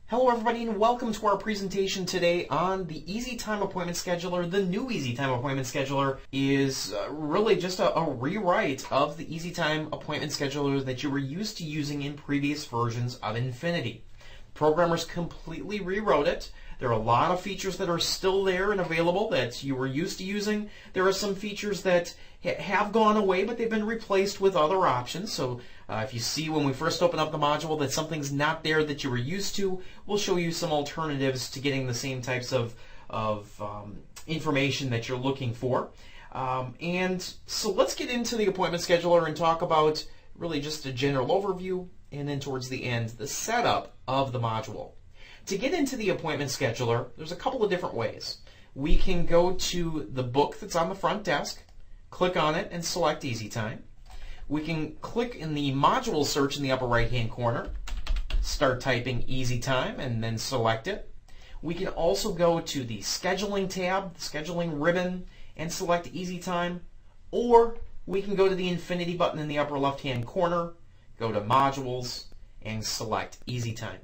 Hello everybody and welcome to our presentation today on the EasyTime Appointment Scheduler. The new EasyTime Appointment Scheduler is really just a rewrite of the EasyTime Appointment Scheduler that you were used to using in previous versions of Infinity. Programmers completely rewrote it. There are a lot of features that are still there and available that you were used to using. There are some features that have gone away, but they've been replaced with other options. So if you see when we first open up the module that something's not there that you were used to, we'll show you some alternatives to getting the same types of information that you're looking for. And so let's get into the appointment scheduler and talk about really just a general overview, and then towards the end, the setup of the module. To get into the appointment scheduler, there's a couple of different ways. We can go to the book that's on the front desk, click on it, and select EasyTime. We can click in the module search in the upper right-hand corner, start typing EasyTime, and then select it. We can also go to the scheduling tab, the scheduling ribbon, and select EasyTime, or we can go to the Infinity button in the upper left-hand corner, go to Modules, and select EasyTime.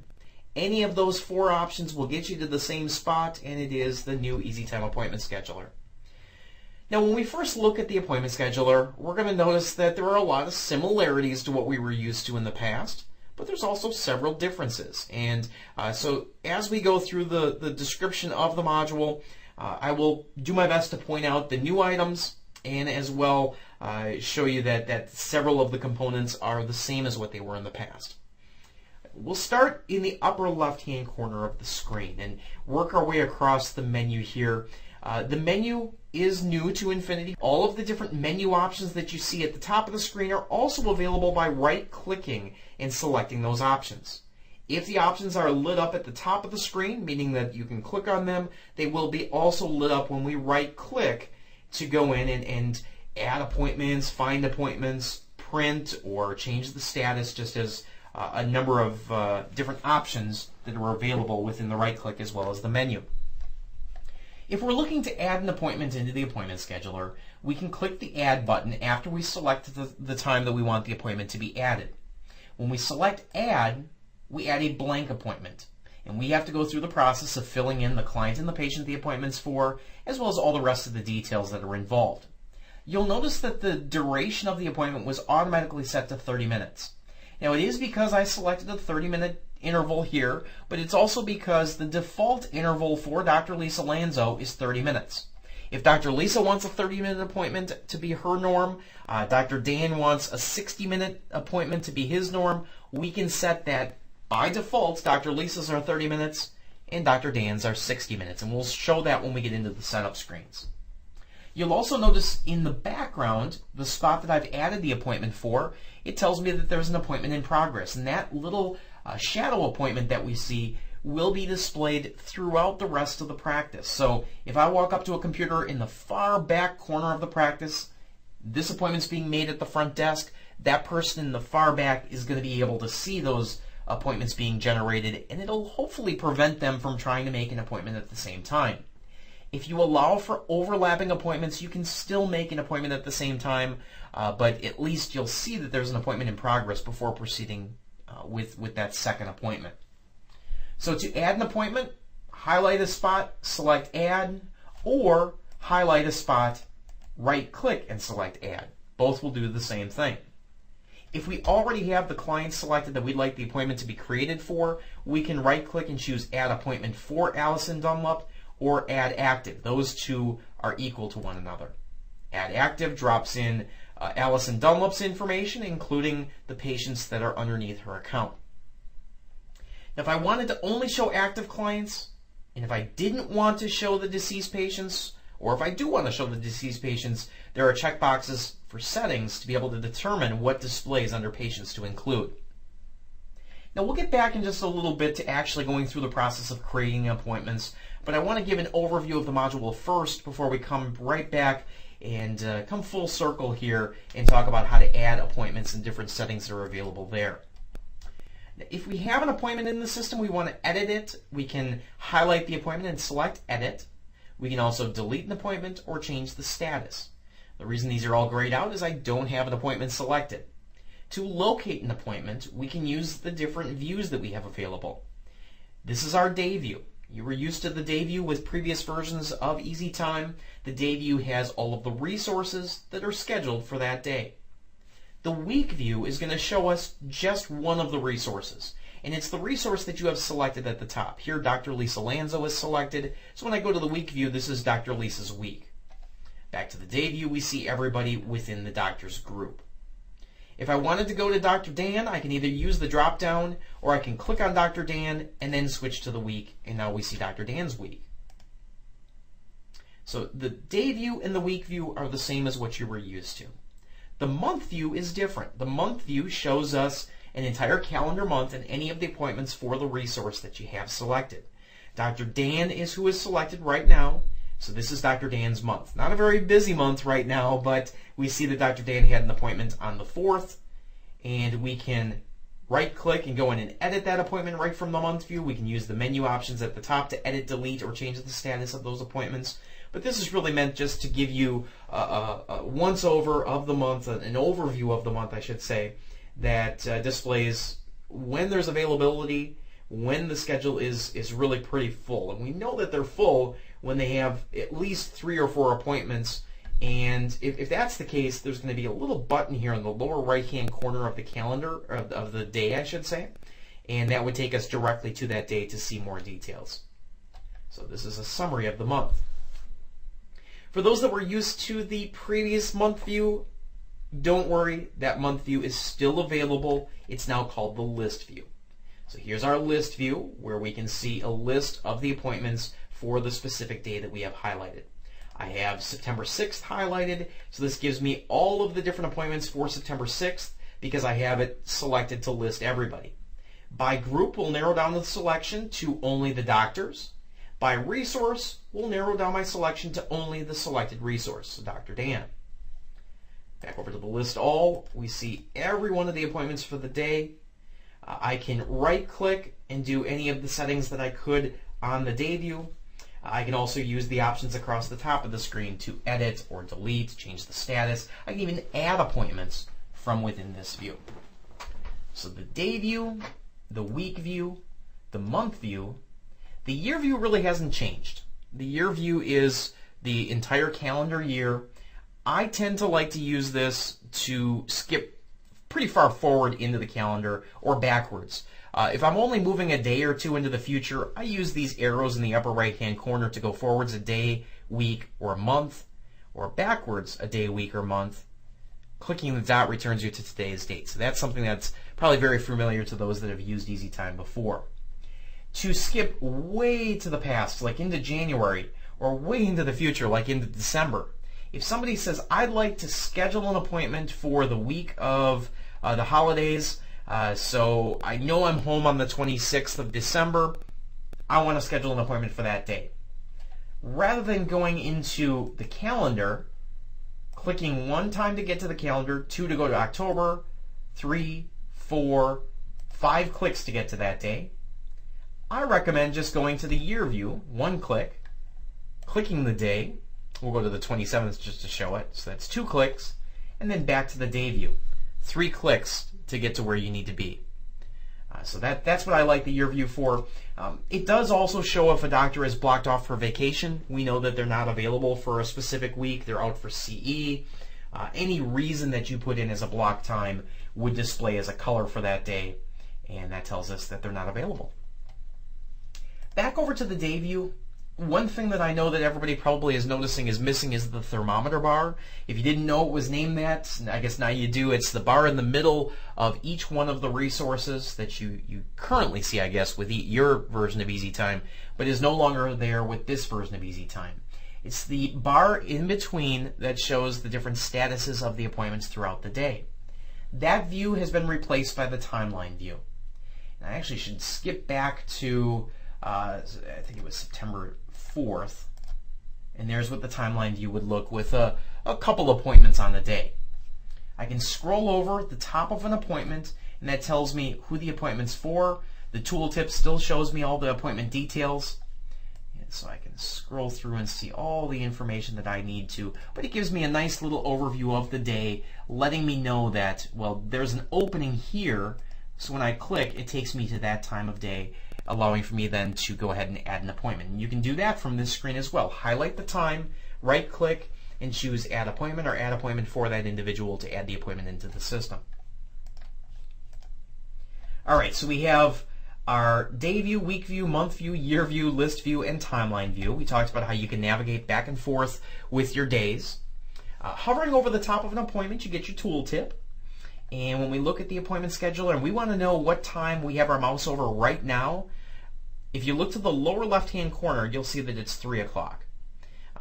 Any of those four options will get you to the same spot, and it is the new EasyTime Appointment Scheduler. Now, when we first look at the appointment scheduler, we're going to notice that there are a lot of similarities to what we were used to in the past, but there's also several differences. And so as we go through the description of the module, I will do my best to point out the new items and as well show you that several of the components are the same as what they were in the past. We'll start in the upper left-hand corner of the screen and work our way across the menu here. The menu is new to Infinity. All of the different menu options that you see at the top of the screen are also available by right-clicking and selecting those options. If the options are lit up at the top of the screen, meaning that you can click on them, they will be also lit up when we right-click to go in and add appointments, find appointments, print, or change the status, just as a number of different options that are available within the right-click as well as the menu. If we're looking to add an appointment into the appointment scheduler, we can click the Add button after we select the time that we want the appointment to be added. When we select Add, we add a blank appointment, and we have to go through the process of filling in the client and the patient the appointment's for, as well as all the rest of the details that are involved. You'll notice that the duration of the appointment was automatically set to 30 minutes. Now, it is because I selected a 30-minute interval here, but it's also because the default interval for Dr. Lisa Lanzo is 30 minutes. If Dr. Lisa wants a 30-minute appointment to be her norm, Dr. Dan wants a 60-minute appointment to be his norm, we can set that by default. Dr. Lisa's are 30 minutes and Dr. Dan's are 60 minutes, and we'll show that when we get into the setup screens. You'll also notice in the background, the spot that I've added the appointment for, it tells me that there's an appointment in progress, and that little shadow appointment that we see will be displayed throughout the rest of the practice. So if I walk up to a computer in the far back corner of the practice, this appointment's being made at the front desk, that person in the far back is going to be able to see those appointments being generated, and it'll hopefully prevent them from trying to make an appointment at the same time. If you allow for overlapping appointments, you can still make an appointment at the same time, but at least you'll see that there's an appointment in progress before proceeding with that second appointment. So to add an appointment, highlight a spot, select Add, or highlight a spot, right-click, and select Add. Both will do the same thing. If we already have the client selected that we'd like the appointment to be created for, we can right-click and choose Add Appointment for Allison Dunlop, or Add Active. Those two are equal to one another. Add Active drops in Allison Dunlop's information, including the patients that are underneath her account. Now, if I wanted to only show active clients, and if I didn't want to show the deceased patients, or if I do want to show the deceased patients, there are checkboxes for settings to be able to determine what displays under patients to include. Now, we'll get back in just a little bit to actually going through the process of creating appointments, but I want to give an overview of the module first before we come right back and come full circle here and talk about how to add appointments and different settings that are available there. Now, if we have an appointment in the system, we want to edit it, we can highlight the appointment and select Edit. We can also delete an appointment or change the status. The reason these are all grayed out is I don't have an appointment selected. To locate an appointment, we can use the different views that we have available. This is our day view. You were used to the day view with previous versions of EasyTime. The day view has all of the resources that are scheduled for that day. The week view is going to show us just one of the resources, and it's the resource that you have selected at the top. Here, Dr. Lisa Lanzo is selected, so when I go to the week view, this is Dr. Lisa's week. Back to the day view, we see everybody within the doctor's group. If I wanted to go to Dr. Dan, I can either use the drop down or I can click on Dr. Dan and then switch to the week, and now we see Dr. Dan's week. So the day view and the week view are the same as what you were used to. The month view is different. The month view shows us an entire calendar month and any of the appointments for the resource that you have selected. Dr. Dan is who is selected right now. So this is Dr. Dan's month. Not a very busy month right now, but we see that Dr. Dan had an appointment on the 4th, and we can right-click and go in and edit that appointment right from the month view. We can use the menu options at the top to edit, delete, or change the status of those appointments. But this is really meant just to give you a once-over of the month, an overview of the month, I should say, that displays when there's availability, when the schedule is really pretty full. And we know that they're full when they have at least 3 or 4 appointments. And if that's the case, there's going to be a little button here in the lower right-hand corner of the calendar, of the day, I should say. And that would take us directly to that day to see more details. So this is a summary of the month. For those that were used to the previous month view, don't worry, that month view is still available. It's now called the list view. So here's our list view where we can see a list of the appointments for the specific day that we have highlighted. I have September 6th highlighted, so this gives me all of the different appointments for September 6th because I have it selected to list everybody. By group, we'll narrow down the selection to only the doctors. By resource, we'll narrow down my selection to only the selected resource, so Dr. Dan. Back over to the list all, we see every one of the appointments for the day. I can right-click and do any of the settings that I could on the day view. I can also use the options across the top of the screen to edit or delete, change the status. I can even add appointments from within this view. So the day view, the week view, the month view, the year view really hasn't changed. The year view is the entire calendar year. I tend to like to use this to skip pretty far forward into the calendar or backwards. If I'm only moving a day or two into the future, I use these arrows in the upper right-hand corner to go forwards a day, week, or a month, or backwards a day, week, or month. Clicking the dot returns you to today's date. So that's something that's probably very familiar to those that have used EasyTime before. To skip way to the past, like into January, or way into the future, like into December, if somebody says, I'd like to schedule an appointment for the week of the holidays, so I know I'm home on the 26th of December, I want to schedule an appointment for that day. Rather than going into the calendar, clicking 1 time to get to the calendar, 2 to go to October, 3, 4, 5 clicks to get to that day, I recommend just going to the year view, 1 click, clicking the day. We'll go to the 27th just to show it. So that's 2 clicks, and then back to the day view. 3 clicks to get to where you need to be. So that's what I like the year view for. It does also show if a doctor is blocked off for vacation. We know that they're not available for a specific week. They're out for CE. Any reason that you put in as a block time would display as a color for that day, and that tells us that they're not available. Back over to the day view, one thing that I know that everybody probably is noticing is missing is the thermometer bar. If you didn't know it was named that, I guess now you do. It's the bar in the middle of each one of the resources that you currently see, I guess, with your version of EasyTime, but is no longer there with this version of EasyTime. It's the bar in between that shows the different statuses of the appointments throughout the day. That view has been replaced by the timeline view. And I actually should skip back to I think it was September 4th, and there's what the timeline view would look with a couple appointments on the day. I can scroll over at the top of an appointment, and that tells me who the appointment's for. The tooltip still shows me all the appointment details, and so I can scroll through and see all the information that I need to, but it gives me a nice little overview of the day, letting me know that, well, there's an opening here, so when I click, it takes me to that time of day, allowing for me then to go ahead and add an appointment. And you can do that from this screen as well. Highlight the time, right click, and choose Add Appointment or Add Appointment for that individual to add the appointment into the system. Alright, so we have our day view, week view, month view, year view, list view, and timeline view. We talked about how you can navigate back and forth with your days. Hovering over the top of an appointment, you get your tooltip. And when we look at the appointment scheduler and we want to know what time we have our mouse over right now, if you look to the lower left-hand corner, you'll see that it's 3 o'clock.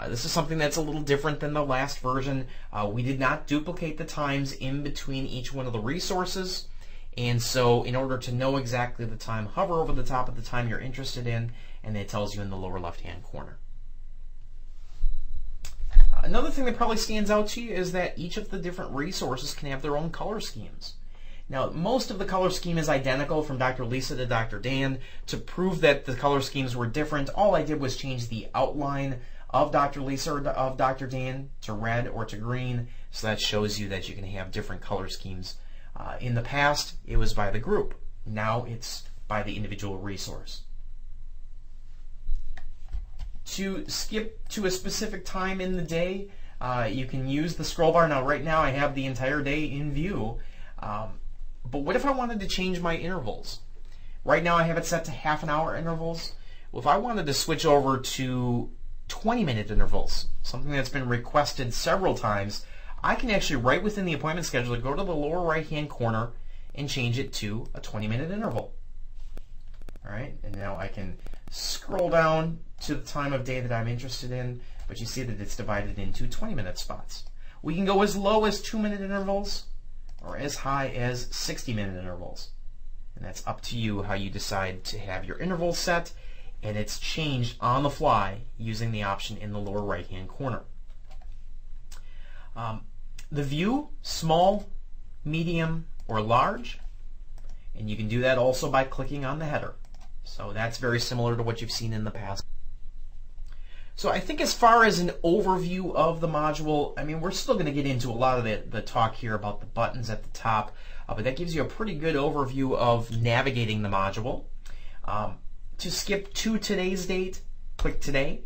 This is something that's a little different than the last version. We did not duplicate the times in between each one of the resources. And so in order to know exactly the time, hover over the top of the time you're interested in, and it tells you in the lower left-hand corner. Another thing that probably stands out to you is that each of the different resources can have their own color schemes. Now, most of the color scheme is identical from Dr. Lisa to Dr. Dan. To prove that the color schemes were different, all I did was change the outline of Dr. Lisa or of Dr. Dan to red or to green, so that shows you that you can have different color schemes. In the past, it was by the group. Now it's by the individual resource. To skip to a specific time in the day, you can use the scroll bar. Now, right now, I have the entire day in view. But what if I wanted to change my intervals? Right now, I have it set to half-an-hour intervals. Well, if I wanted to switch over to 20-minute intervals, something that's been requested several times, I can actually, right within the appointment scheduler, go to the lower right-hand corner and change it to a 20-minute interval. All right, and now I can scroll down to the time of day that I'm interested in, but you see that it's divided into 20-minute spots. We can go as low as 2-minute intervals or as high as 60-minute intervals. And that's up to you how you decide to have your intervals set, and it's changed on the fly using the option in the lower right-hand corner. The view, small, medium, or large, and you can do that also by clicking on the header. So that's very similar to what you've seen in the past. So I think as far as an overview of the module, I mean, we're still going to get into a lot of the talk here about the buttons at the top, but that gives you a pretty good overview of navigating the module. To skip to today's date, click Today.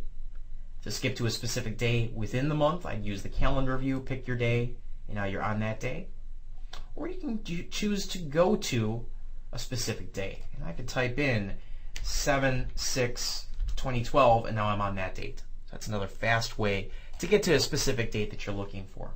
To skip to a specific day within the month, I'd use the calendar view, pick your day, and now you're on that day. Or you can choose to go to a specific day. And I could type in 7/6/2012, and now I'm on that date. So that's another fast way to get to a specific date that you're looking for.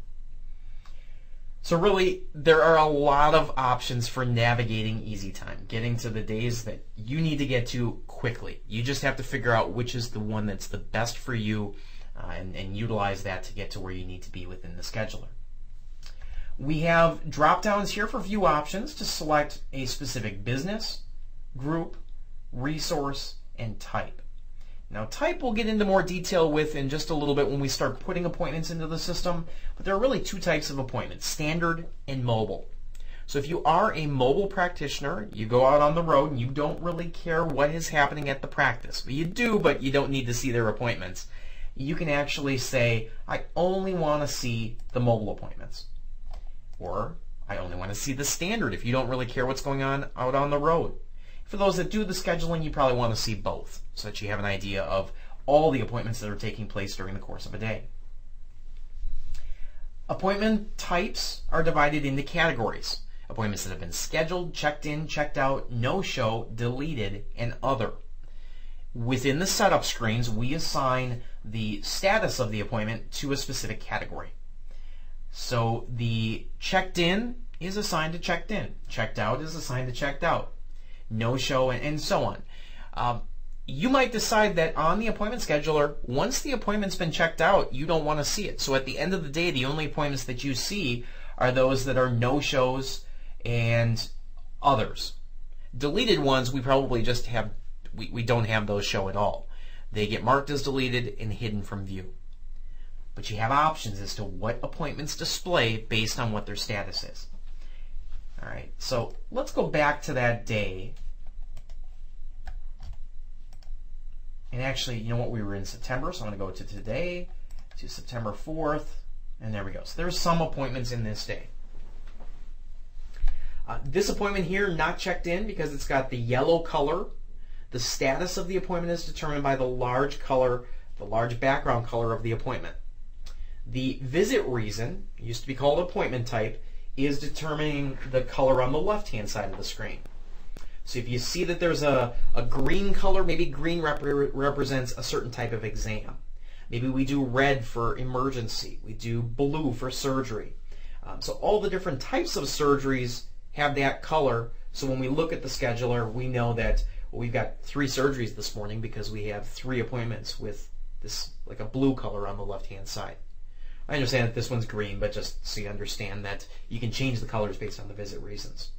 So really, there are a lot of options for navigating EasyTime, getting to the days that you need to get to quickly. You just have to figure out which is the one that's the best for you and utilize that to get to where you need to be within the scheduler. We have drop-downs here for view options to select a specific business, group, resource, and type. Now, type we'll get into more detail with in just a little bit when we start putting appointments into the system, but there are really two types of appointments, standard and mobile. So if you are a mobile practitioner, you go out on the road and you don't really care what is happening at the practice. Well, you do, but you don't need to see their appointments. You can actually say, I only want to see the mobile appointments. Or, I only want to see the standard if you don't really care what's going on out on the road. For those that do the scheduling, you probably want to see both so that you have an idea of all the appointments that are taking place during the course of a day. Appointment types are divided into categories. Appointments that have been scheduled, checked in, checked out, no-show, deleted, and other. Within the setup screens, we assign the status of the appointment to a specific category. So the checked in is assigned to checked in. Checked out is assigned to checked out. No-show, and so on. You might decide that on the appointment scheduler, once the appointment's been checked out, you don't want to see it. So at the end of the day, the only appointments that you see are those that are no-shows and others. Deleted ones, we probably just have, we don't have those show at all. They get marked as deleted and hidden from view. But you have options as to what appointments display based on what their status is. All right, so let's go back to that day. And actually, you know what, we were in September, so I'm going to go to today, to September 4th, and there we go. So there's some appointments in this day. This appointment here, not checked in because it's got the yellow color. The status of the appointment is determined by the large background color of the appointment. The visit reason, used to be called appointment type, is determining the color on the left-hand side of the screen. So if you see that there's a green color, maybe green represents a certain type of exam. Maybe we do red for emergency. We do blue for surgery. So all the different types of surgeries have that color. So when we look at the scheduler, we know that we've got 3 surgeries this morning because we have 3 appointments with this, like a blue color on the left-hand side. I understand that this one's green, but just so you understand that you can change the colors based on the visit reasons.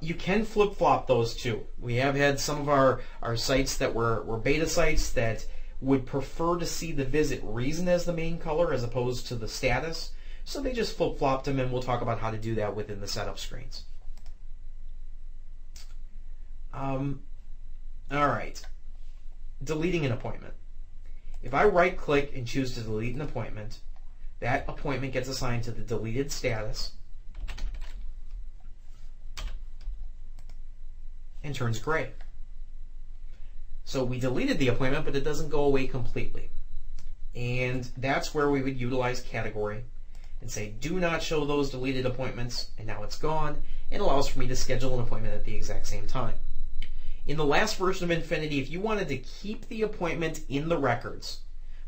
You can flip-flop those too. We have had some of our sites that were beta sites that would prefer to see the visit reason as the main color as opposed to the status. So they just flip-flopped them, and we'll talk about how to do that within the setup screens. All right. Deleting an appointment. If I right-click and choose to delete an appointment, that appointment gets assigned to the deleted status and turns gray. So we deleted the appointment, but it doesn't go away completely. And that's where we would utilize category and say, do not show those deleted appointments, and now it's gone. It allows for me to schedule an appointment at the exact same time. In the last version of Infinity, if you wanted to keep the appointment in the records,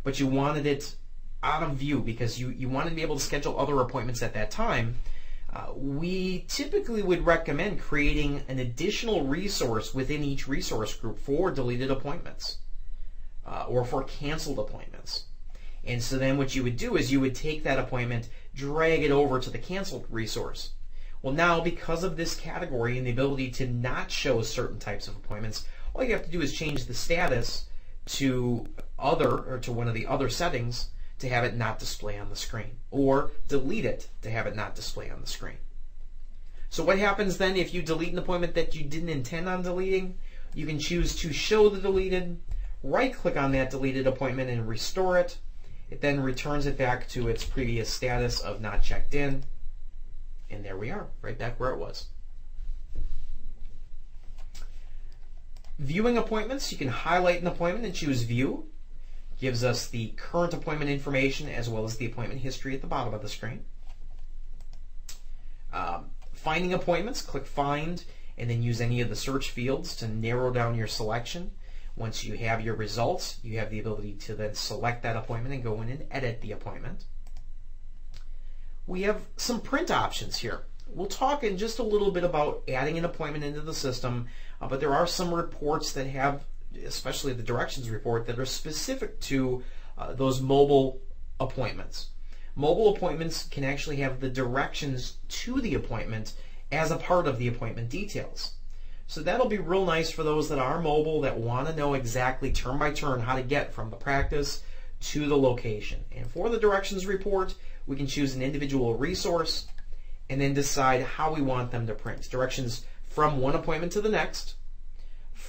but you wanted it out of view because you wanted to be able to schedule other appointments at that time, we typically would recommend creating an additional resource within each resource group for deleted appointments or for canceled appointments. And so then what you would do is you would take that appointment, drag it over to the canceled resource. Well, now because of this category and the ability to not show certain types of appointments, all you have to do is change the status to other, or to one of the other settings, to have it not display on the screen, or delete it to have it not display on the screen. So what happens then if you delete an appointment that you didn't intend on deleting? You can choose to show the deleted, right-click on that deleted appointment and restore it. It then returns it back to its previous status of not checked in, and there we are, right back where it was. Viewing appointments, you can highlight an appointment and choose View. Gives us the current appointment information as well as the appointment history at the bottom of the screen. Finding appointments, click Find, and then use any of the search fields to narrow down your selection. Once you have your results, you have the ability to then select that appointment and go in and edit the appointment. We have some print options here. We'll talk in just a little bit about adding an appointment into the system, but there are some reports that have, especially the directions report, that are specific to those mobile appointments. Mobile appointments can actually have the directions to the appointment as a part of the appointment details. So that'll be real nice for those that are mobile, that want to know exactly turn by turn how to get from the practice to the location. And for the directions report, we can choose an individual resource and then decide how we want them to print. Directions from one appointment to the next.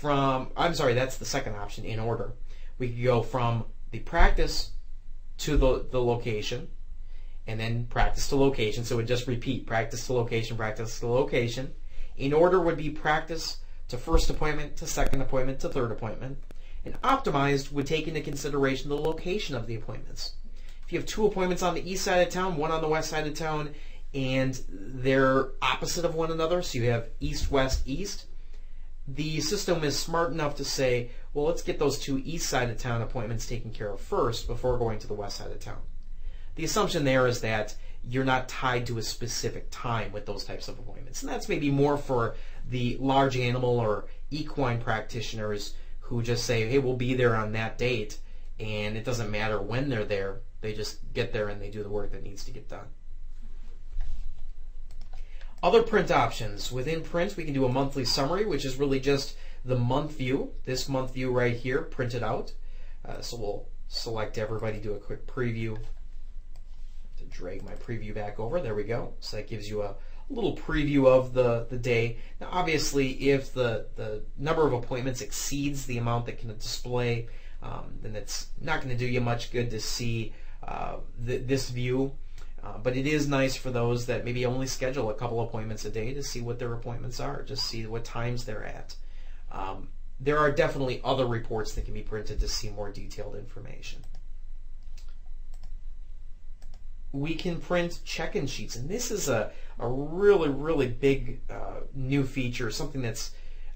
That's the second option, in order. We could go from the practice to the location, and then practice to location. So it would just repeat, practice to location, practice to location. In order would be practice to first appointment, to second appointment, to third appointment. And optimized would take into consideration the location of the appointments. If you have 2 appointments on the east side of town, 1 on the west side of town, and they're opposite of one another, so you have east, west, east, the system is smart enough to say, well, let's get those 2 east side of town appointments taken care of first before going to the west side of town. The assumption there is that you're not tied to a specific time with those types of appointments. And that's maybe more for the large animal or equine practitioners who just say, hey, we'll be there on that date, and it doesn't matter when they're there. They just get there and they do the work that needs to get done. Other print options. Within print, we can do a monthly summary, which is really just the month view. This month view right here, printed out. So we'll select everybody, do a quick preview. To drag my preview back over. There we go. So that gives you a little preview of the day. Now, obviously, if the number of appointments exceeds the amount that can display, then it's not going to do you much good to see this view. But it is nice for those that maybe only schedule a couple appointments a day to see what their appointments are, just see what times they're at. there are definitely other reports that can be printed to see more detailed information. We can print check-in sheets, and this is a really, really big new feature, something that's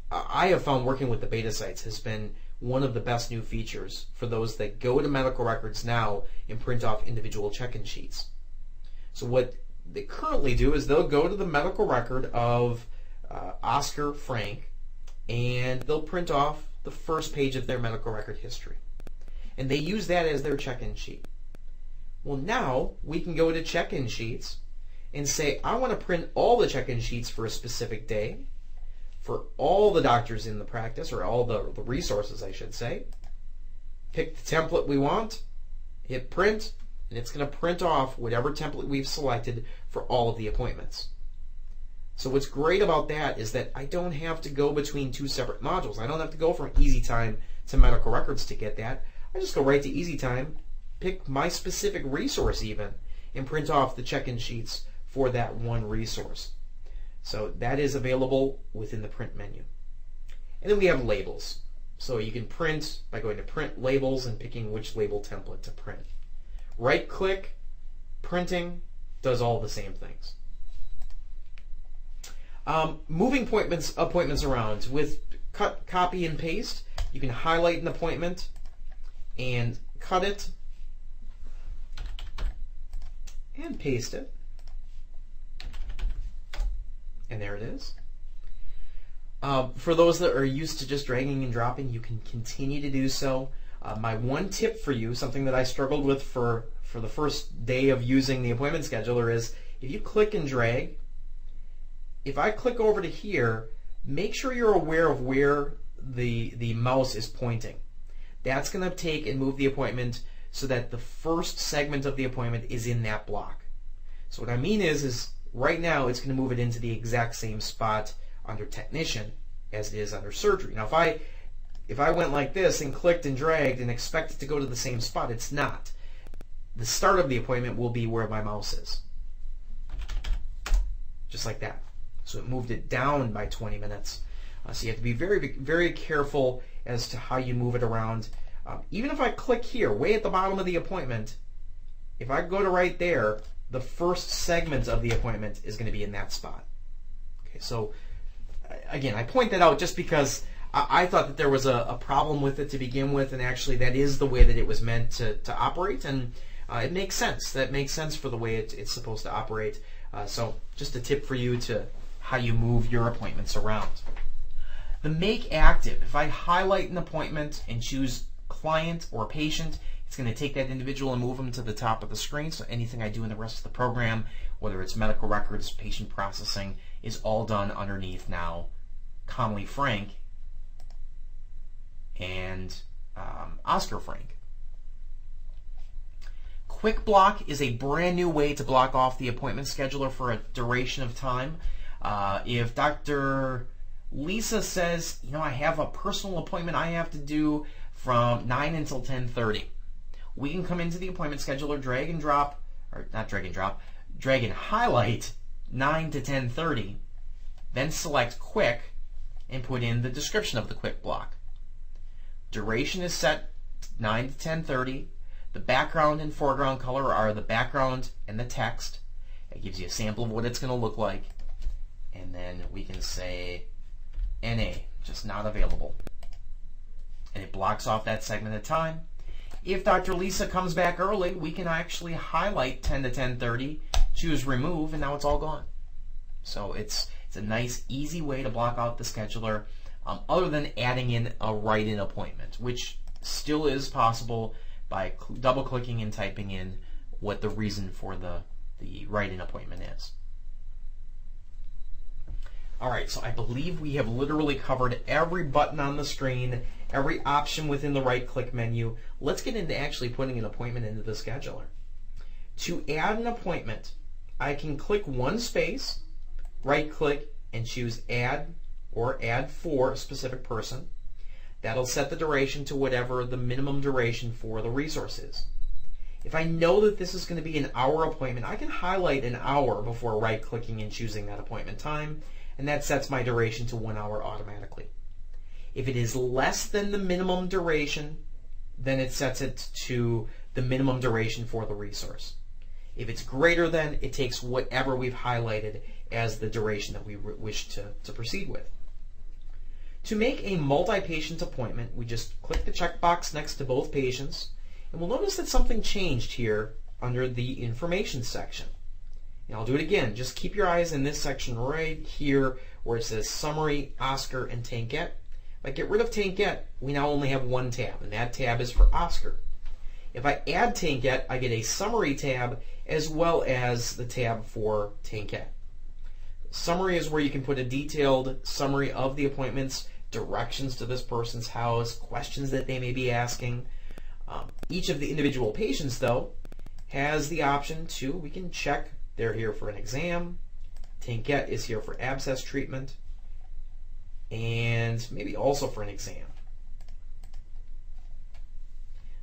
I have found working with the beta sites has been one of the best new features for those that go to medical records now and print off individual check-in sheets. So what they currently do is they'll go to the medical record of Oscar Frank, and they'll print off the first page of their medical record history. And they use that as their check-in sheet. Well, now we can go to check-in sheets and say, I want to print all the check-in sheets for a specific day, for all the doctors in the practice, or all the resources, I should say. Pick the template we want, hit print, and it's going to print off whatever template we've selected for all of the appointments. So what's great about that is that I don't have to go between two separate modules. I don't have to go from EasyTime to medical records to get that. I just go right to EasyTime, pick my specific resource even, and print off the check-in sheets for that one resource. So that is available within the print menu. And then we have labels. So you can print by going to print labels and picking which label template to print. Right click, printing, does all the same things. Moving appointments around with cut, copy, and paste. You can highlight an appointment and cut it and paste it. And there it is. For those that are used to just dragging and dropping, you can continue to do so. My one tip for you, something that I struggled with for the first day of using the appointment scheduler, is if you click and drag, if I click over to here, make sure you're aware of where the mouse is pointing. That's going to take and move the appointment so that the first segment of the appointment is in that block. So what I mean is right now it's going to move it into the exact same spot under technician as it is under surgery. Now if I went like this and clicked and dragged and expect it to go to the same spot, it's not. The start of the appointment will be where my mouse is. Just like that. So it moved it down by 20 minutes. So you have to be very, very careful as to how you move it around. Even if I click here, way at the bottom of the appointment, if I go to right there, the first segment of the appointment is going to be in that spot. Okay, so again, I point that out just because I thought that there was a problem with it to begin with, and actually that is the way that it was meant to operate, and it makes sense. That makes sense for the way it's supposed to operate. So just a tip for you to how you move your appointments around. The Make Active. If I highlight an appointment and choose client or patient, it's going to take that individual and move them to the top of the screen. So anything I do in the rest of the program, whether it's medical records, patient processing, is all done underneath now Conley Frank and Oscar Frank. Quick Block is a brand new way to block off the appointment scheduler for a duration of time. If Dr. Lisa says, I have a personal appointment I have to do from 9 until 10:30, we can come into the appointment scheduler, drag and drop, or not drag and drop, drag and highlight 9 to 10:30, then select Quick and put in the description of the Quick Block. Duration is set 9 to 10:30. The background and foreground color are the background and the text. It gives you a sample of what it's going to look like. And then we can say NA, just not available. And it blocks off that segment of time. If Dr. Lisa comes back early, we can actually highlight 10 to 10:30, choose remove, and now it's all gone. So it's a nice, easy way to block out the scheduler, other than adding in a write-in appointment, which still is possible by double-clicking and typing in what the reason for the write-in appointment is. All right, so I believe we have literally covered every button on the screen, every option within the right-click menu. Let's get into actually putting an appointment into the scheduler. To add an appointment, I can click one space, right-click, and choose Add or Add for a specific person. That'll set the duration to whatever the minimum duration for the resource is. If I know that this is going to be an hour appointment, I can highlight an hour before right-clicking and choosing that appointment time, and that sets my duration to 1 hour automatically. If it is less than the minimum duration, then it sets it to the minimum duration for the resource. If it's greater than, it takes whatever we've highlighted as the duration that we wish to proceed with. To make a multi-patient appointment, we just click the checkbox next to both patients, and we'll notice that something changed here under the information section. And I'll do it again. Just keep your eyes in this section right here where it says Summary, Oscar, and Tankette. If I get rid of Tankette, we now only have one tab, and that tab is for Oscar. If I add Tankette, I get a Summary tab as well as the tab for Tankette. Summary is where you can put a detailed summary of the appointments, directions to this person's house, questions that they may be asking. Each of the individual patients, though, has the option to, we can check they're here for an exam, Tankette is here for abscess treatment, and maybe also for an exam.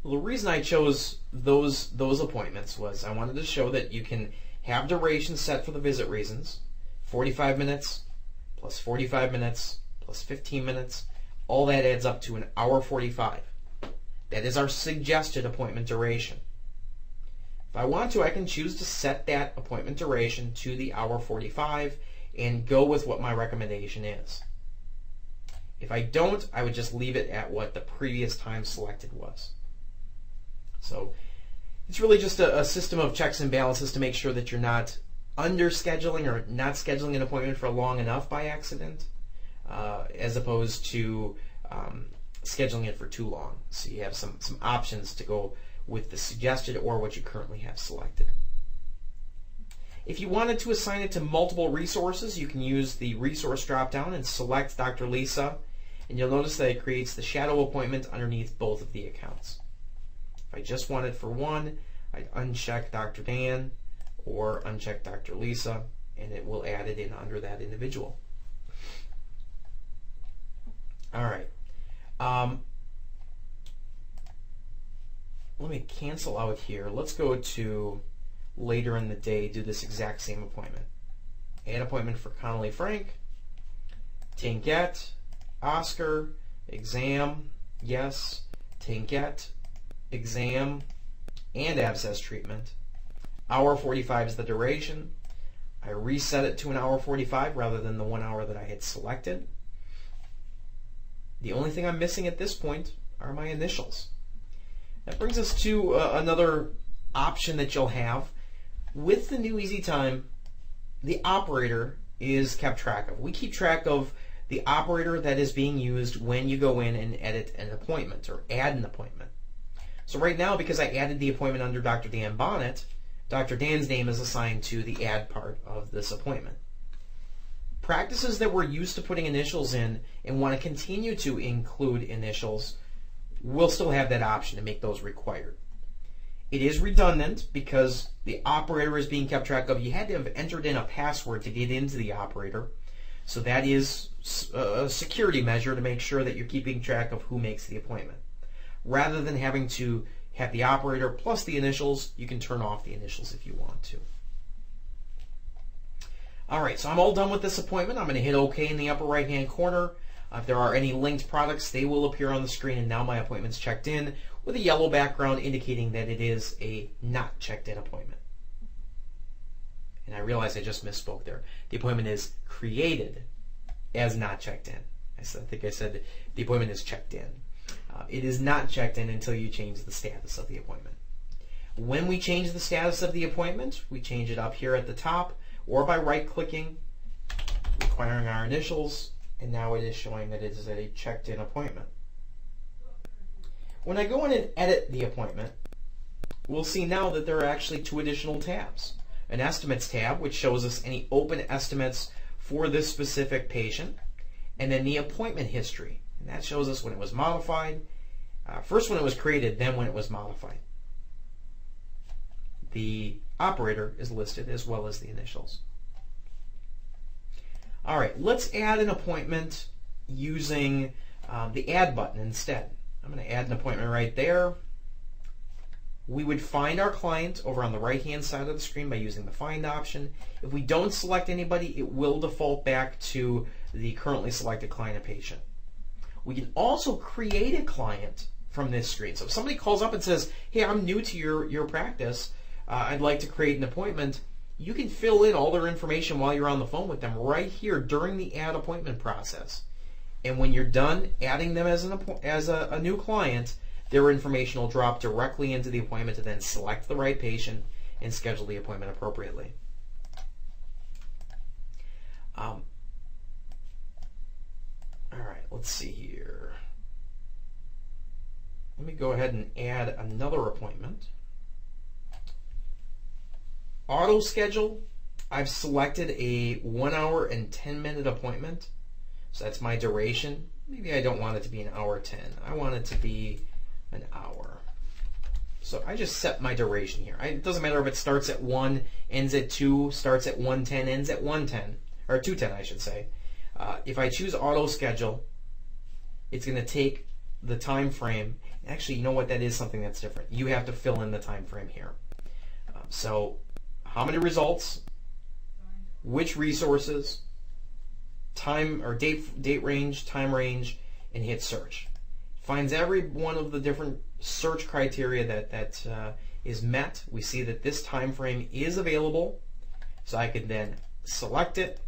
Well, the reason I chose those appointments was I wanted to show that you can have duration set for the visit reasons, 45 minutes plus 45 minutes plus 15 minutes, all that adds up to an hour 45. That is our suggested appointment duration. If I want to, I can choose to set that appointment duration to the hour 45 and go with what my recommendation is. If I don't, I would just leave it at what the previous time selected was. So it's really just a system of checks and balances to make sure that you're not under-scheduling or not scheduling an appointment for long enough by accident, as opposed to scheduling it for too long. So you have some options to go with the suggested or what you currently have selected. If you wanted to assign it to multiple resources, you can use the resource drop-down and select Dr. Lisa, and you'll notice that it creates the shadow appointment underneath both of the accounts. If I just want it for one, I'd uncheck Dr. Dan or uncheck Dr. Lisa, and it will add it in under that individual. All right. Let me cancel out here. Let's go to later in the day, do this exact same appointment. Add appointment for Connolly Frank, Tankette, Oscar, exam, yes, Tankette, exam, and abscess treatment. Hour 45 is the duration. I reset it to an hour 45 rather than the 1 hour that I had selected. The only thing I'm missing at this point are my initials. That brings us to another option that you'll have. With the new EasyTime, the operator is kept track of. We keep track of the operator that is being used when you go in and edit an appointment or add an appointment. So right now, because I added the appointment under Dr. Dan Bonnet, Dr. Dan's name is assigned to the add part of this appointment. Practices that we're used to putting initials in and want to continue to include initials will still have that option to make those required. It is redundant because the operator is being kept track of. You had to have entered in a password to get into the operator. So that is a security measure to make sure that you're keeping track of who makes the appointment. Rather than having to have the operator plus the initials, you can turn off the initials if you want to. Alright, so I'm all done with this appointment. I'm going to hit OK in the upper right hand corner. If there are any linked products, they will appear on the screen, and now my appointment's checked in with a yellow background indicating that it is a not checked in appointment. And I realize I just misspoke there. The appointment is created as not checked in. I think I said the appointment is checked in. It is not checked in until you change the status of the appointment. When we change the status of the appointment, we change it up here at the top or by right-clicking, requiring our initials, and now it is showing that it is a checked-in appointment. When I go in and edit the appointment, we'll see now that there are actually two additional tabs. An Estimates tab, which shows us any open estimates for this specific patient, and then the appointment history. And that shows us when it was modified, first when it was created, then when it was modified. The operator is listed as well as the initials. All right, let's add an appointment using the Add button instead. I'm going to add an appointment right there. We would find our client over on the right-hand side of the screen by using the Find option. If we don't select anybody, it will default back to the currently selected client and patient. We can also create a client from this screen. So if somebody calls up and says, hey, I'm new to your practice, I'd like to create an appointment, you can fill in all their information while you're on the phone with them right here during the add appointment process. And when you're done adding them as a new client, their information will drop directly into the appointment to then select the right patient and schedule the appointment appropriately. All right, let's see here. Let me go ahead and add another appointment. Auto schedule, I've selected a 1 hour and 10-minute appointment. So that's my duration. Maybe I don't want it to be an hour 10. I want it to be an hour. So I just set my duration here. It doesn't matter if it starts at 1, ends at 2, starts at 1:10, ends at 1:10, or 2:10 I should say. If I choose auto schedule, it's going to take the time frame. Actually, you know what? That is something that's different. You have to fill in the time frame here. So how many results, which resources, time or date range, time range, and hit search. Finds every one of the different search criteria that is met. We see that this time frame is available, so I can then select it,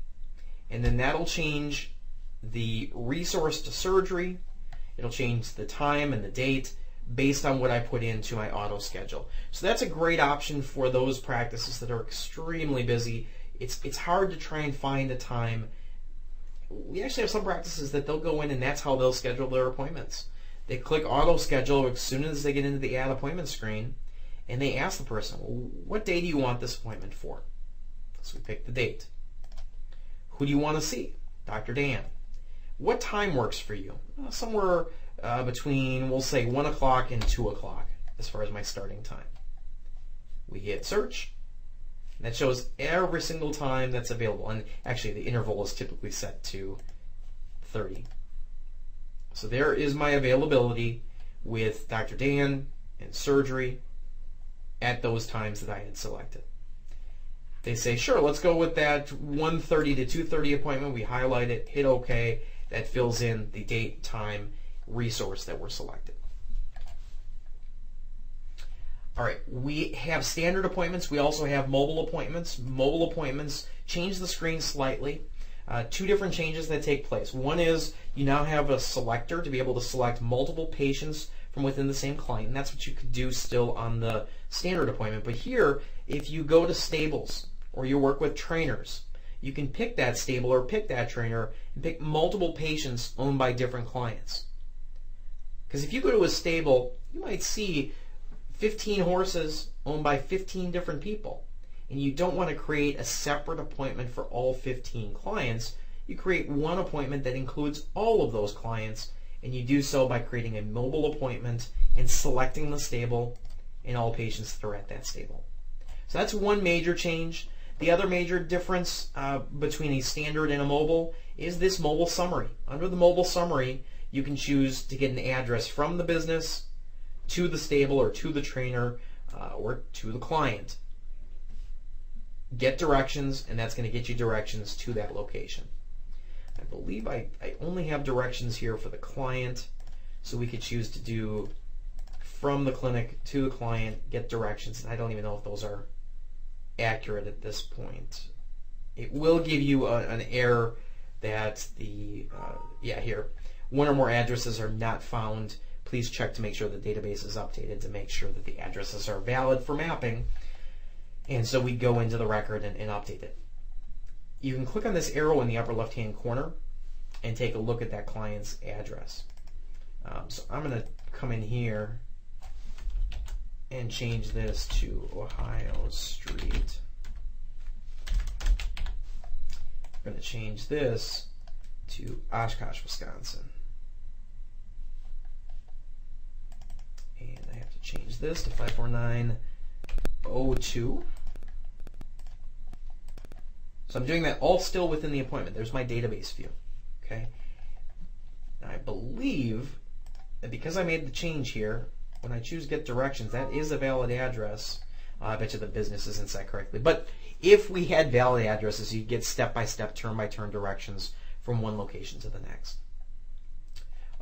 and then that'll change the resource to surgery. It'll change the time and the date based on what I put into my auto schedule. So that's a great option for those practices that are extremely busy. It's hard to try and find a time. We actually have some practices that they'll go in and that's how they'll schedule their appointments. They click auto schedule as soon as they get into the add appointment screen, and they ask the person, well, what day do you want this appointment for? So we pick the date. Who do you want to see? Dr. Dan. What time works for you? Somewhere between, we'll say, 1 o'clock and 2 o'clock as far as my starting time. We hit search. That shows every single time that's available. And actually, the interval is typically set to 30. So there is my availability with Dr. Dan and surgery at those times that I had selected. They say, sure, let's go with that 1:30 to 2:30 appointment. We highlight it, hit OK. That fills in the date, time, resource that were selected. All right, we have standard appointments. We also have mobile appointments. Mobile appointments change the screen slightly. Two different changes that take place. One is you now have a selector to be able to select multiple patients from within the same client. And that's what you could do still on the standard appointment. But here, if you go to stables or you work with trainers, you can pick that stable or pick that trainer and pick multiple patients owned by different clients. Because if you go to a stable, you might see 15 horses owned by 15 different people. And you don't want to create a separate appointment for all 15 clients. You create one appointment that includes all of those clients, and you do so by creating a mobile appointment and selecting the stable and all patients that are at that stable. So that's one major change. The other major difference between a standard and a mobile is this mobile summary. Under the mobile summary, you can choose to get an address from the business to the stable or to the trainer or to the client. Get directions, and that's going to get you directions to that location. I believe I only have directions here for the client, so we could choose to do from the clinic to the client, get directions, and I don't even know if those are accurate at this point. It will give you an error that here, one or more addresses are not found. Please check to make sure the database is updated to make sure that the addresses are valid for mapping. And so we go into the record and update it. You can click on this arrow in the upper left-hand corner and take a look at that client's address. So I'm going to come in here and change this to Ohio Street. I'm going to change this to Oshkosh, Wisconsin. And I have to change this to 54902. So I'm doing that all still within the appointment. There's my database view. Okay. Now I believe that because I made the change here, when I choose Get Directions, that is a valid address. I bet you the business isn't set correctly. But if we had valid addresses, you'd get step-by-step, turn-by-turn directions from one location to the next.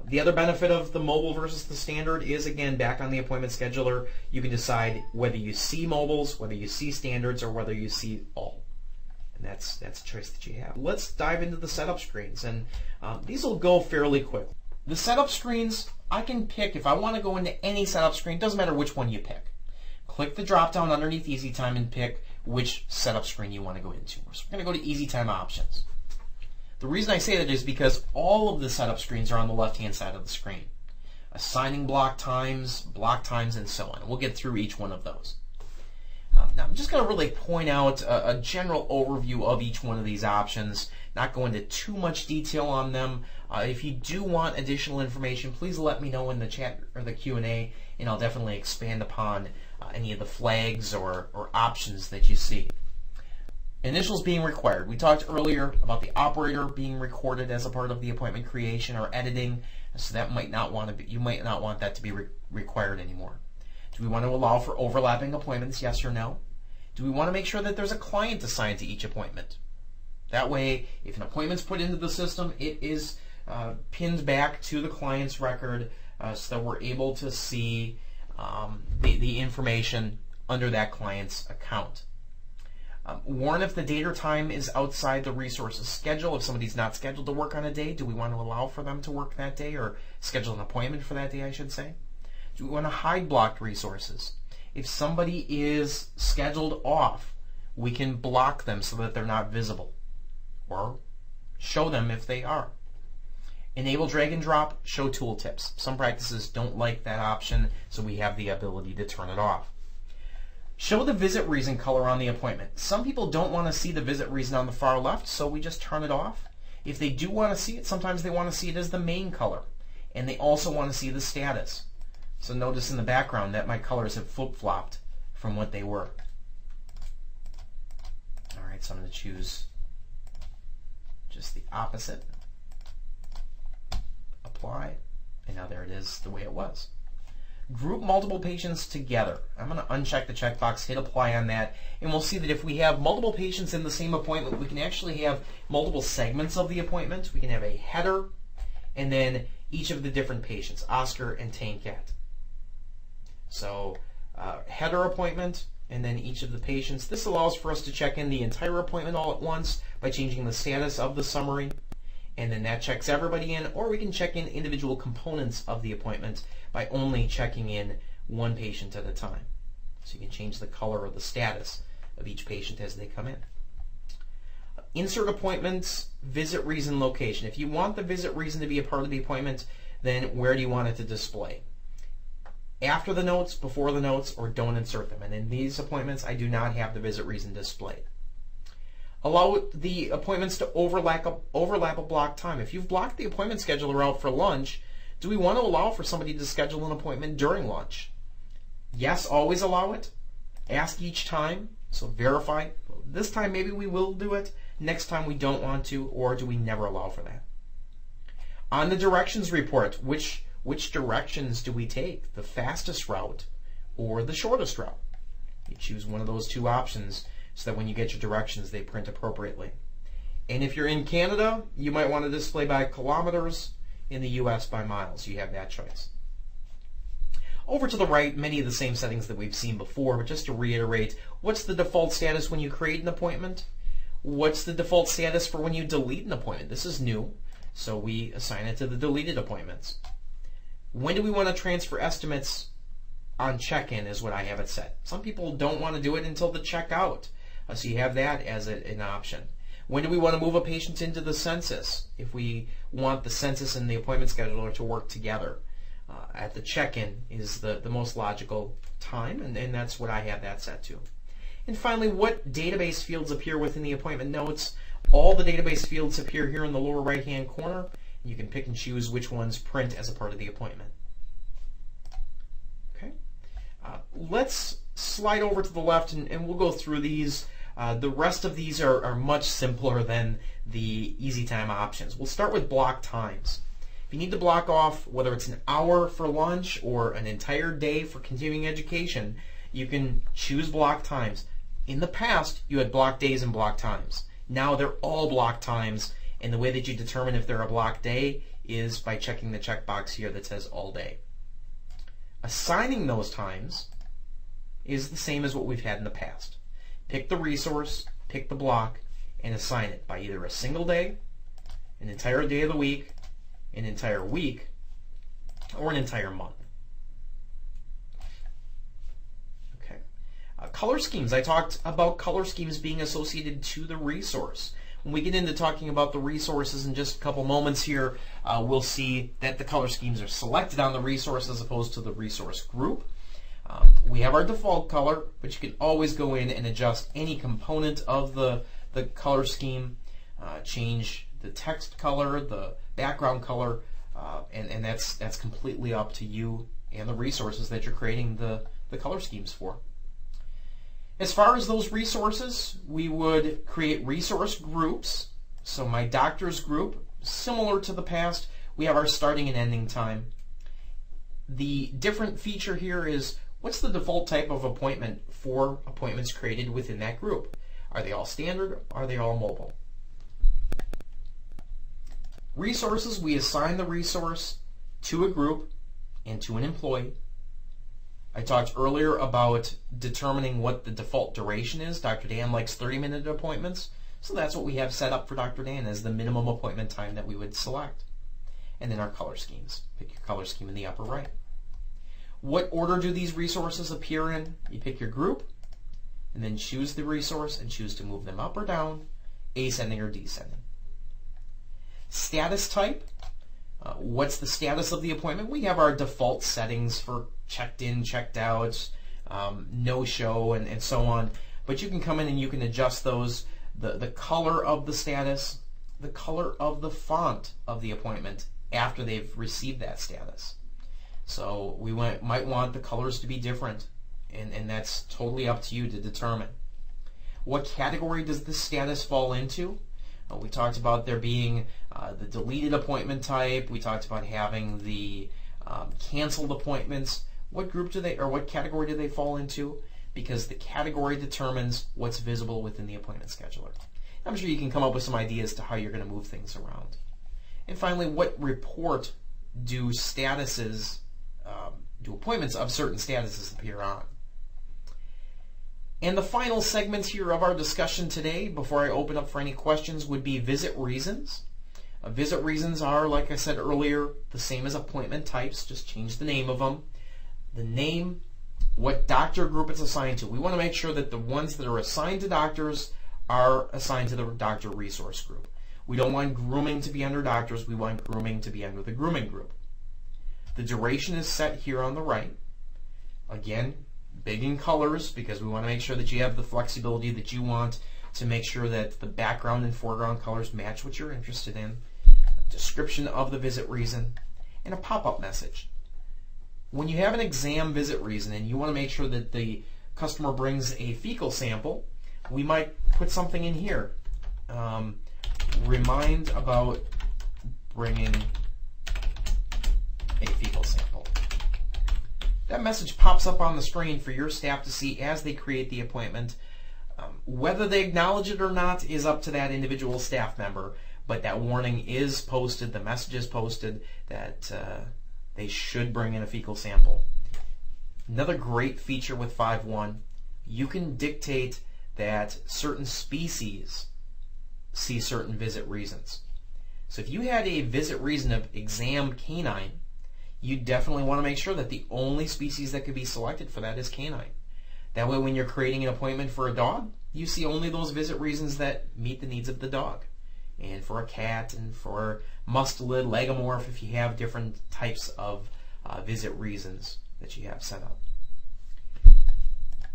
The other benefit of the mobile versus the standard is, again, back on the appointment scheduler, you can decide whether you see mobiles, whether you see standards, or whether you see all. And that's a choice that you have. Let's dive into the setup screens, and these will go fairly quick. The setup screens, I can pick, if I want to go into any setup screen, doesn't matter which one you pick. Click the drop down underneath Easy Time and pick which setup screen you want to go into. So we're going to go to Easy Time Options. The reason I say that is because all of the setup screens are on the left-hand side of the screen. Assigning block times, and so on. We'll get through each one of those. Now I'm just going to really point out a general overview of each one of these options, not go into too much detail on them. If you do want additional information, please let me know in the chat or the Q&A, and I'll definitely expand upon any of the flags or options that you see. Initials being required. We talked earlier about the operator being recorded as a part of the appointment creation or editing, so that might not want to be, you might not want that to be required anymore. Do we want to allow for overlapping appointments, yes or no? Do we want to make sure that there's a client assigned to each appointment? That way, if an appointment's put into the system, it is pinned back to the client's record so that we're able to see the information under that client's account. Warn if the date or time is outside the resource's schedule. If somebody's not scheduled to work on a day, do we want to allow for them to work that day, or schedule an appointment for that day, I should say? Do we want to hide blocked resources? If somebody is scheduled off, we can block them so that they're not visible, or show them if they are. Enable drag and drop, show tooltips. Some practices don't like that option, so we have the ability to turn it off. Show the visit reason color on the appointment. Some people don't want to see the visit reason on the far left, so we just turn it off. If they do want to see it, sometimes they want to see it as the main color, and they also want to see the status. So notice in the background that my colors have flip-flopped from what they were. All right, so I'm going to choose just the opposite. Apply, and now there it is the way it was. Group multiple patients together. I'm going to uncheck the checkbox, hit apply on that, and we'll see that if we have multiple patients in the same appointment, we can actually have multiple segments of the appointment. We can have a header, and then each of the different patients, Oscar and Tankat. So header appointment, and then each of the patients. This allows for us to check in the entire appointment all at once by changing the status of the summary, and then that checks everybody in, or we can check in individual components of the appointment by only checking in one patient at a time. So you can change the color or the status of each patient as they come in. Insert appointments, visit reason, location. If you want the visit reason to be a part of the appointment, then where do you want it to display? After the notes, before the notes, or don't insert them. And in these appointments, I do not have the visit reason displayed. Allow the appointments to overlap a block time. If you've blocked the appointment scheduler out for lunch, do we want to allow for somebody to schedule an appointment during lunch? Yes, always allow it. Ask each time, so verify. This time maybe we will do it. Next time we don't want to, or do we never allow for that? On the directions report, which directions do we take? The fastest route or the shortest route? You choose one of those two options so that when you get your directions, they print appropriately. And if you're in Canada, you might want to display by kilometers. In the US by miles. You have that choice. Over to the right, many of the same settings that we've seen before, but just to reiterate, what's the default status when you create an appointment? What's the default status for when you delete an appointment? This is new, so we assign it to the deleted appointments. When do we want to transfer estimates on check-in is what I have it set. Some people don't want to do it until the checkout, so you have that as an option. When do we want to move a patient into the census? If we want the census and the appointment scheduler to work together, at the check-in is the most logical time, and that's what I have that set to. And finally, what database fields appear within the appointment notes? All the database fields appear here in the lower right-hand corner. You can pick and choose which ones print as a part of the appointment. Okay. Let's slide over to the left, and we'll go through these. The rest of these are much simpler than the Easy Time options. We'll start with block times. If you need to block off whether it's an hour for lunch or an entire day for continuing education, you can choose block times. In the past, you had block days and block times. Now they're all block times, and the way that you determine if they're a block day is by checking the checkbox here that says all day. Assigning those times is the same as what we've had in the past. Pick the resource, pick the block, and assign it by either a single day, an entire day of the week, an entire week, or an entire month. Okay. Color schemes. I talked about color schemes being associated to the resource. When we get into talking about the resources in just a couple moments here, we'll see that the color schemes are selected on the resource as opposed to the resource group. We have our default color, but you can always go in and adjust any component of the color scheme, change the text color, the background color, and that's completely up to you and the resources that you're creating the color schemes for. As far as those resources, we would create resource groups. So my doctor's group, similar to the past, we have our starting and ending time. The different feature here is, what's the default type of appointment for appointments created within that group? Are they all standard? Are they all mobile? Resources, we assign the resource to a group and to an employee. I talked earlier about determining what the default duration is. Dr. Dan likes 30-minute appointments, so that's what we have set up for Dr. Dan as the minimum appointment time that we would select. And then our color schemes. Pick your color scheme in the upper right. What order do these resources appear in? You pick your group, and then choose the resource and choose to move them up or down, ascending or descending. Status type. What's the status of the appointment? We have our default settings for checked in, checked out, no-show, and so on. But you can come in and you can adjust those. The color of the status, the color of the font of the appointment after they've received that status. So we might want the colors to be different, and that's totally up to you to determine. What category does this status fall into? We talked about there being the deleted appointment type. We talked about having the canceled appointments. What group do they, or what category do they fall into? Because the category determines what's visible within the appointment scheduler. I'm sure you can come up with some ideas to how you're going to move things around. And finally, what report do statuses, do appointments of certain statuses appear on? And the final segment here of our discussion today, before I open up for any questions, would be visit reasons. Visit reasons are, like I said earlier, the same as appointment types, just change the name of them. The name, what doctor group it's assigned to. We want to make sure that the ones that are assigned to doctors are assigned to the doctor resource group. We don't want grooming to be under doctors, we want grooming to be under the grooming group. The duration is set here on the right. Again, big in colors because we want to make sure that you have the flexibility that you want to make sure that the background and foreground colors match what you're interested in. Description of the visit reason, and a pop-up message. When you have an exam visit reason and you want to make sure that the customer brings a fecal sample, we might put something in here. Remind about bringing a fecal sample. That message pops up on the screen for your staff to see as they create the appointment. Whether they acknowledge it or not is up to that individual staff member, but that warning is posted, the message is posted that they should bring in a fecal sample. Another great feature with 5.1, you can dictate that certain species see certain visit reasons. So if you had a visit reason of exam canine, you definitely want to make sure that the only species that could be selected for that is canine. That way when you're creating an appointment for a dog, you see only those visit reasons that meet the needs of the dog. And for a cat and for mustelid, lagomorph, if you have different types of visit reasons that you have set up.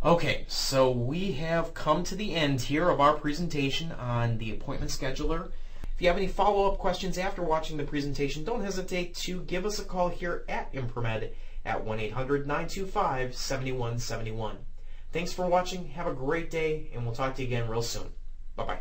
Okay, so we have come to the end here of our presentation on the appointment scheduler. If you have any follow-up questions after watching the presentation, don't hesitate to give us a call here at Impromed at 1-800-925-7171. Thanks for watching, have a great day, and we'll talk to you again real soon. Bye-bye.